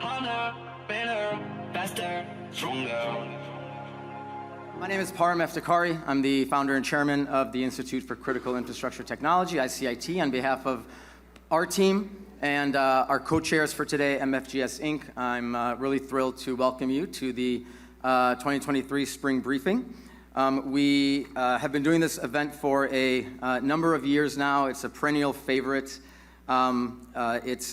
Harder, better, faster, stronger. My name is Parham Eftekhari. I'm the founder and chairman of the Institute for Critical Infrastructure Technology, ICIT. On behalf of our team and our co-chairs for today, MFGS Inc., I'm really thrilled to welcome you to the 2023 Spring Briefing. We have been doing this event for a number of years now. It's a perennial favorite. It's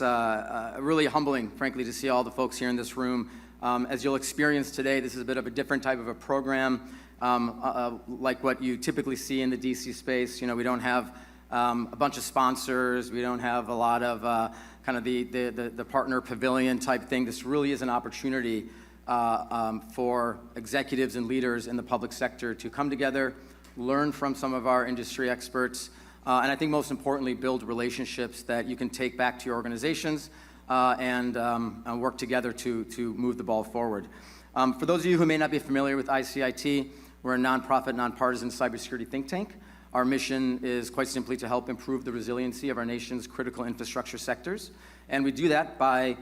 really humbling, frankly, to see all the folks here in this room. As you'll experience today, this is a bit of a different type of a program, like what you typically see in the DC space. You know, we don't have a bunch of sponsors. We don't have a lot of kind of the partner pavilion type thing. This really is an opportunity for executives and leaders in the public sector to come together, learn from some of our industry experts, and I think most importantly, build relationships that you can take back to your organizations and work together to move the ball forward. For those of you who may not be familiar with ICIT, we're a nonprofit, nonpartisan cybersecurity think tank. Our mission is quite simply to help improve the resiliency of our nation's critical infrastructure sectors. And we do that by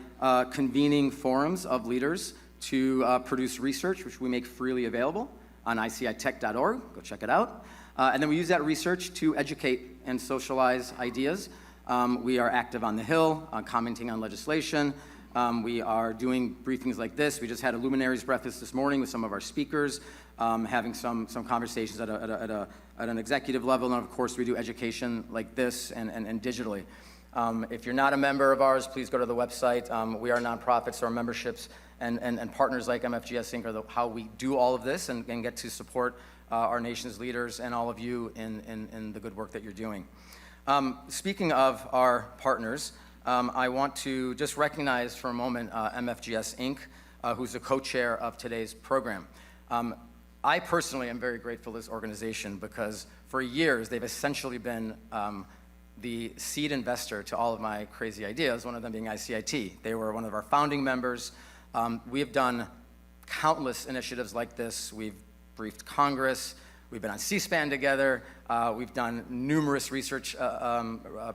convening forums of leaders to produce research, which we make freely available on icitech.org. Go check it out. And then we use that research to educate and socialize ideas. We are active on the Hill, commenting on legislation. We are doing briefings like this. We just had a luminaries breakfast this morning with some of our speakers, having some conversations at an executive level. And of course, we do education like this and digitally. If you're not a member of ours, please go to the website. We are nonprofits, so our memberships and partners like MFGS Inc. are how we do all of this and get to support our nation's leaders and all of you in the good work that you're doing. Speaking of our partners, I want to just recognize for a moment MFGS Inc., who's the co-chair of today's program. I personally am very grateful to this organization because for years they've essentially been the seed investor to all of my crazy ideas, one of them being ICIT. They were one of our founding members. We have done countless initiatives like this. We've briefed Congress. We've been on C-SPAN together. We've done numerous research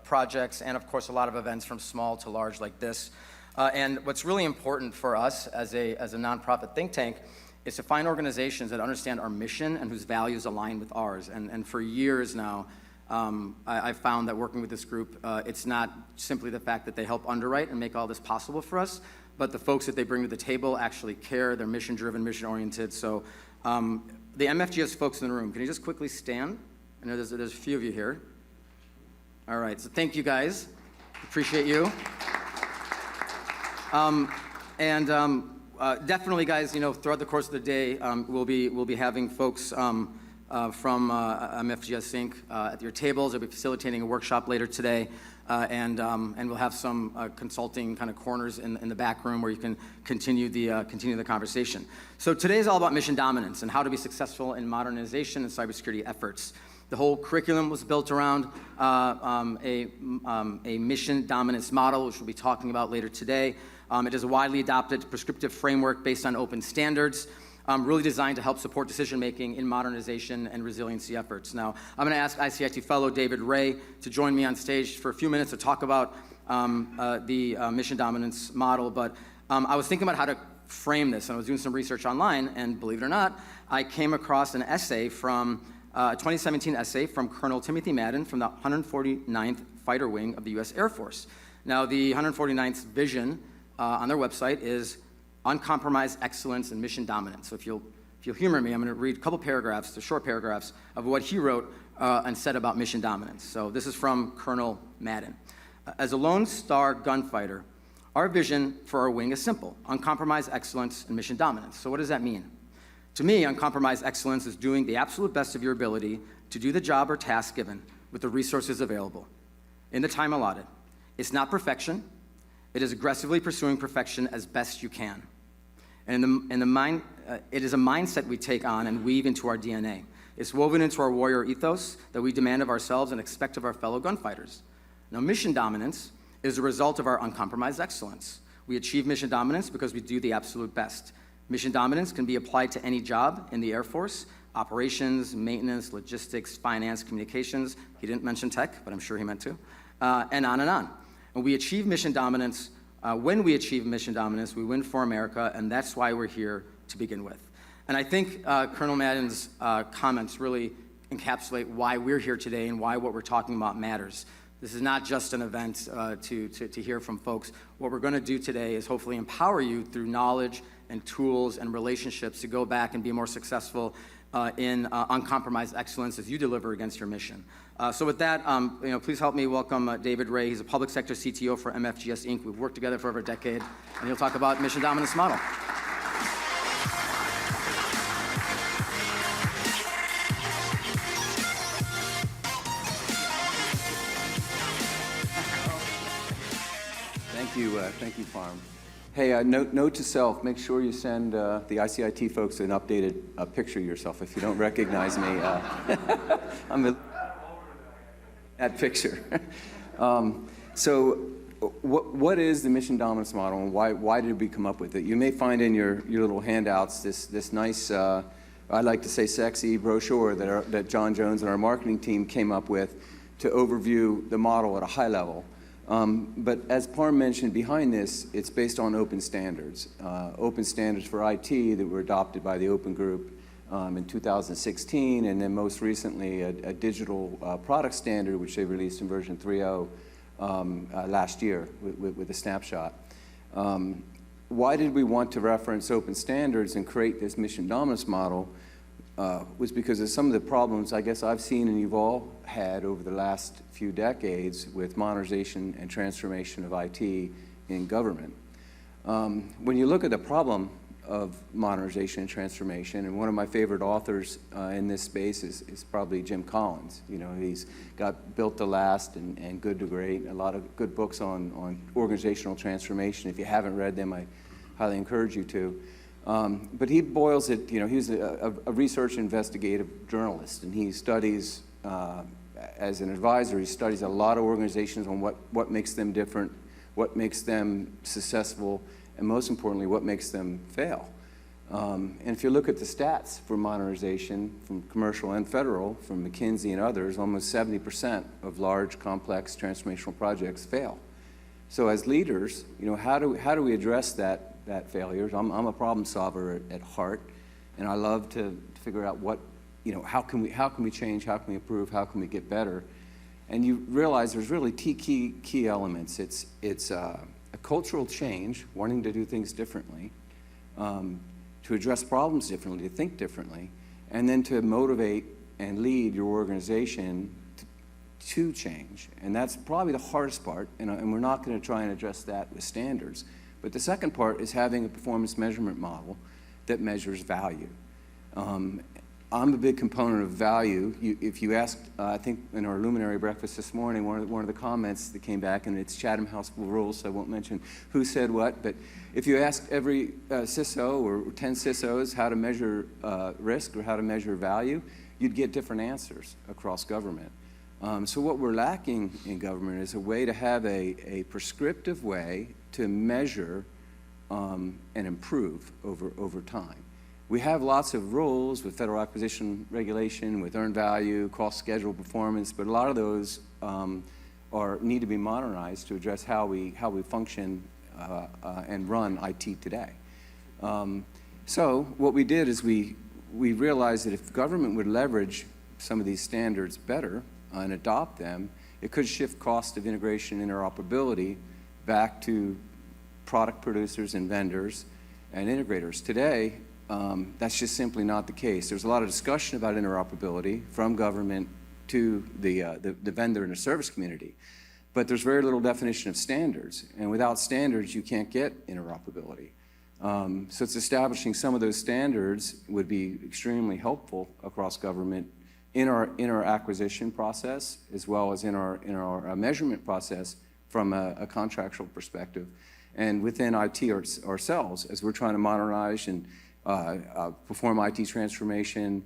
projects and, of course, a lot of events from small to large like this. And what's really important for us as a nonprofit think tank is to find organizations that understand our mission and whose values align with ours. And for years now, I've found that working with this group, it's not simply the fact that they help underwrite and make all this possible for us, but the folks that they bring to the table actually care. They're mission-driven, mission-oriented. So the MFGS folks in the room, can you just quickly stand? I know there's a few of you here. All right, so thank you guys. Appreciate you. Definitely, guys, you know, throughout the course of the day, we'll be having folks from MFGS Inc. At your tables. They'll be facilitating a workshop later today, and we'll have some consulting kind of corners in the back room where you can continue the conversation. So today is all about mission dominance and how to be successful in modernization and cybersecurity efforts. The whole curriculum was built around a mission dominance model, which we'll be talking about later today. It is a widely adopted prescriptive framework based on open standards, really designed to help support decision-making in modernization and resiliency efforts. Now, I'm going to ask ICIT fellow David Wray to join me on stage for a few minutes to talk about the mission dominance model, but I was thinking about how to frame this, and I was doing some research online, and believe it or not, I came across an essay from a 2017 essay from Colonel Timothy Madden from the 149th Fighter Wing of the U.S. Air Force. Now, the 149th's vision on their website is uncompromised excellence and mission dominance. So if you'll humor me, I'm going to read a couple paragraphs, the short paragraphs, of what he wrote and said about mission dominance. So this is from Colonel Madden. As a Lone Star gunfighter, our vision for our wing is simple: uncompromised excellence and mission dominance. So what does that mean? To me, uncompromised excellence is doing the absolute best of your ability to do the job or task given with the resources available in the time allotted. It's not perfection. It is aggressively pursuing perfection as best you can. And it is a mindset we take on and weave into our DNA. It's woven into our warrior ethos that we demand of ourselves and expect of our fellow gunfighters. Now, mission dominance is a result of our uncompromised excellence. We achieve mission dominance because we do the absolute best. Mission dominance can be applied to any job in the Air Force: operations, maintenance, logistics, finance, communications. He didn't mention tech, but I'm sure he meant to, and on and on. And we achieve mission dominance When we achieve mission dominance, we win for America, and that's why we're here to begin with. And I think Colonel Madden's comments really encapsulate why we're here today and why what we're talking about matters. This is not just an event to hear from folks. What we're going to do today is hopefully empower you through knowledge and tools and relationships to go back and be more successful in uncompromised excellence as you deliver against your mission. So with that, please help me welcome David Wray. He's a public sector CTO for MFGS Inc. We've worked together for over a decade, and he'll talk about mission dominance model. Thank you, Parham. Hey, note to self, make sure you send the ICIT folks an updated picture of yourself if you don't recognize me. I'm that picture. So what is the mission dominance model, and why did we come up with it? You may find in your little handouts this nice, I like to say sexy brochure that John Jones and our marketing team came up with to overview the model at a high level. But as Parham mentioned, behind this, it's based on open standards for IT that were adopted by the Open Group in 2016, and then most recently a digital product standard, which they released in version 3.0 last year with a snapshot. Why did we want to reference open standards and create this mission dominance model? Was because of some of the problems I guess I've seen and you've all had over the last few decades with modernization and transformation of IT in government. When you look at the problem of modernization and transformation, and one of my favorite authors in this space is probably Jim Collins. You know, he's got Built to Last and Good to Great, a lot of good books on organizational transformation. If you haven't read them, I highly encourage you to. But he boils it, he's a research investigative journalist, and he studies, as an advisor, he studies a lot of organizations on what makes them different, what makes them successful, and most importantly, what makes them fail. And if you look at the stats for modernization from commercial and federal, from McKinsey and others, almost 70% of large, complex transformational projects fail. So as leaders, how do we address that failures? I'm a problem solver at heart, and I love to figure out how can we change, how can we improve, how can we get better? And you realize there's really key elements. It's a cultural change, wanting to do things differently, to address problems differently, to think differently, and then to motivate and lead your organization to change. And that's probably the hardest part, and we're not going to try and address that with standards. But the second part is having a performance measurement model that measures value. I'm a big component of value. If you asked, I think in our luminary breakfast this morning, one of the comments that came back, and it's Chatham House rules, so I won't mention who said what, but if you ask every CISO or 10 CISOs how to measure risk or how to measure value, you'd get different answers across government. So what we're lacking in government is a way to have a prescriptive way to measure and improve over time. We have lots of rules with federal acquisition regulation, with earned value, cost, schedule, performance, but a lot of those need to be modernized to address how we function and run IT today. So what we did is we realized that if government would leverage some of these standards better and adopt them, it could shift cost of integration and interoperability back to product producers and vendors and integrators. Today, that's just simply not the case. There's a lot of discussion about interoperability from government to the vendor and the service community, but there's very little definition of standards, and without standards, you can't get interoperability. So it's establishing some of those standards would be extremely helpful across government in our acquisition process, as well as in our measurement process from a contractual perspective, and within IT ourselves, as we're trying to modernize and perform IT transformation,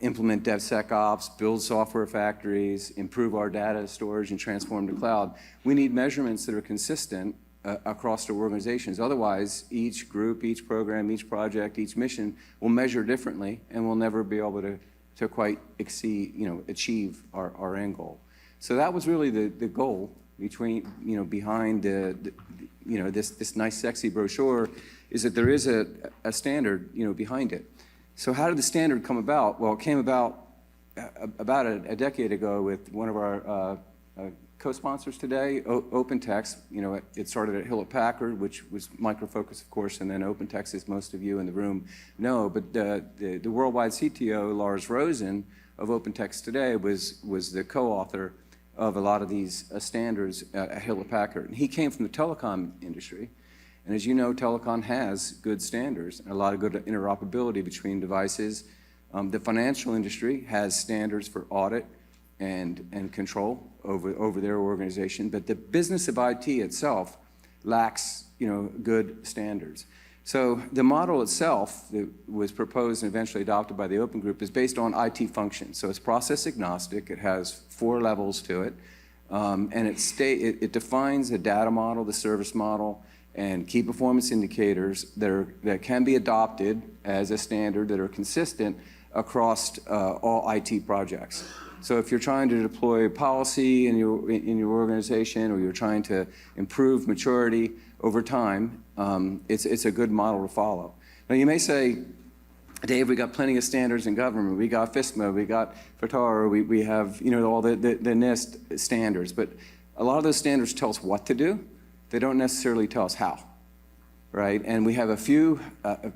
implement DevSecOps, build software factories, improve our data storage, and transform to cloud. We need measurements that are consistent across the organizations. Otherwise, each group, each program, each project, each mission will measure differently, and we'll never be able to quite achieve our end goal. So that was really the goal behind this nice, sexy brochure is that there is a standard, behind it. So how did the standard come about? Well, it came about a decade ago with one of our co-sponsors today, OpenText. It started at Hewlett-Packard, which was Micro Focus, of course, and then OpenText, as most of you in the room know. But the worldwide CTO, Lars Rosen, of OpenText today was the co-author of a lot of these standards at Hewlett-Packard. And he came from the telecom industry. And as you know, telecom has good standards and a lot of good interoperability between devices. The financial industry has standards for audit and control over their organization, but the business of IT itself lacks, good standards. So the model itself that was proposed and eventually adopted by the Open Group is based on IT functions. So it's process agnostic. It has 4 levels to it, and it defines a data model, the service model, and key performance indicators that can be adopted as a standard that are consistent across all IT projects. So if you're trying to deploy policy in your organization, or you're trying to improve maturity over time, it's a good model to follow. Now you may say, Dave, we got plenty of standards in government. We got FISMA, we got FATAR, we have all the NIST standards. But a lot of those standards tell us what to do. They don't necessarily tell us how, right? And we have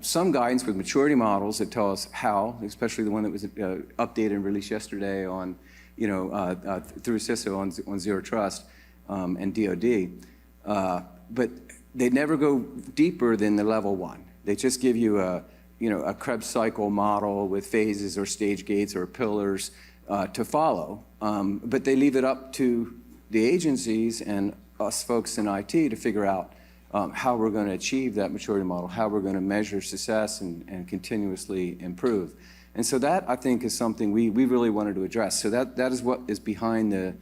some guidance with maturity models that tell us how, especially the one that was updated and released yesterday on, through CISO on Zero Trust and DoD. But they never go deeper than the level 1. They just give you a Krebs cycle model with phases or stage gates or pillars to follow. But they leave it up to the agencies and us folks in IT to figure out how we're going to achieve that maturity model, how we're going to measure success and continuously improve. And so that, I think, is something we really wanted to address. So that is what is behind the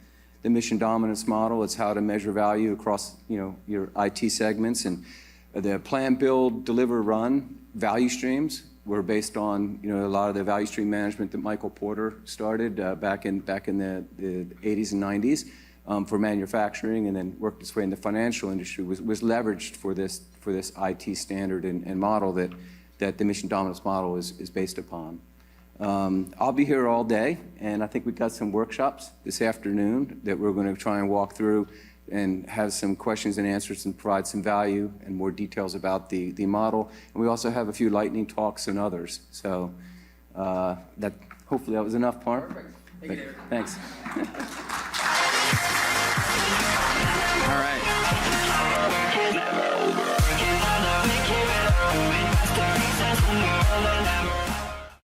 mission dominance model. It's how to measure value across your IT segments. And the plan, build, deliver, run value streams were based on a lot of the value stream management that Michael Porter started back in the 80s and 90s. For manufacturing, and then worked its way in the financial industry, was leveraged for this IT standard and model that the mission dominance model is based upon. I'll be here all day, and I think we've got some workshops this afternoon that we're going to try and walk through and have some questions and answers and provide some value and more details about the model. And we also have a few lightning talks and others. So hopefully that was enough, Parham. Perfect. Thank you, David. Thanks.